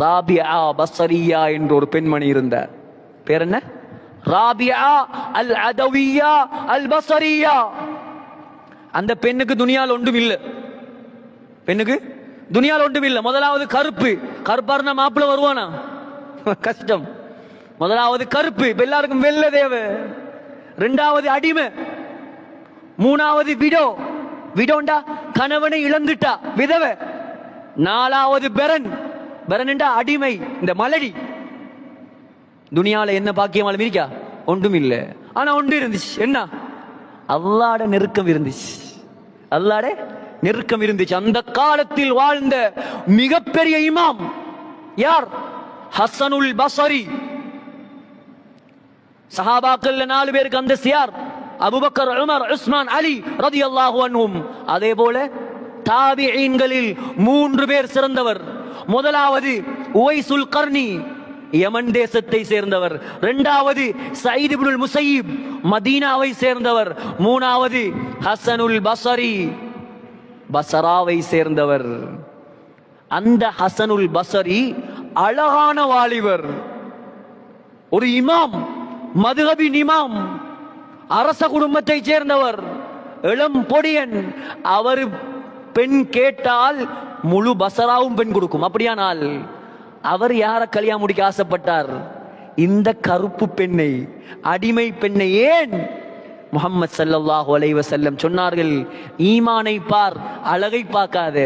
ராபியா பஸ்ரியா என்ற ஒரு பெண்மணி இருந்தார். பேர் என்ன? ராபியா அல் அதவியா அல் பஸ்ரியா. அந்த பெண்ணுக்கு துனியால் ஒன்றும் இல்லை. பெண்ணுக்கு துனியால் ஒன்றும் இல்லை. முதலாவது கருப்பு. கருப்பா இருந்தா மாப்பிள்ள வருவானா? கஷ்டம். முதலாவது கருப்பு. எல்லாருக்கும் வெள்ள தேவை. இரண்டாவது அடிமை. மூணாவது விடோ. விடோண்டா கணவனை இழந்துட்டா விதவை. நாலாவது பெரன். பெரன்டா அடிமை, இந்த மலடி. துனியால என்ன பாக்கியமாலும் இருக்கா? ஒன்றும் இல்லை. ஆனா ஒன்று இருந்துச்சு. என்ன? அல்லாஹ்வுடைய நெருக்கம் இருந்துச்சு. அல்லாஹ்வுடைய நெருக்கம் இருந்துச்சு. அந்த காலத்தில் வாழ்ந்த மிகப்பெரிய இமாம் யார்? ஹசனுல் பஸ்ரி. சஹாபாக்கள்ல 4 பேருக்கு அந்த யார்? அபூபக்கர், உமர், உஸ்மான், அலி ரலியல்லாஹு அன்ஹும். அதே போல தாபிஈன்களில் 3 பேர் சிறந்தவர். முதலாவது உவைசுல் கர்னி, யமன் தேசத்தை சேர்ந்தவர். இரண்டாவது சயீத் இப்னுல் முஸையிப், மதீனாவை சேர்ந்தவர். மூணாவது ஹசனுல் பஸ்ரி, பஸ்ராவை சேர்ந்தவர். அந்த ஹசனுல் பஸ்ரி அழகான வாலிபர், ஒரு இமாம், மதுஹபின் இமாம், அரச குடும்பத்தை சேர்ந்தவர், இளம் பொடியன். அவர் பெண் கேட்டால் முழு பஸ்ராவும் பெண் கொடுக்கும். அப்படியானால் அவர் யார கல்யாணம் முடிக்க ஆசைப்பட்டார்? இந்த கருப்பு பெண்ணை, அடிமை பெண்ணை. ஏன்? முஹம்மது ஸல்லல்லாஹு அலைஹி வஸல்லம் சொன்னார்கள், ஈமானை பார், அழகை பார்க்காத.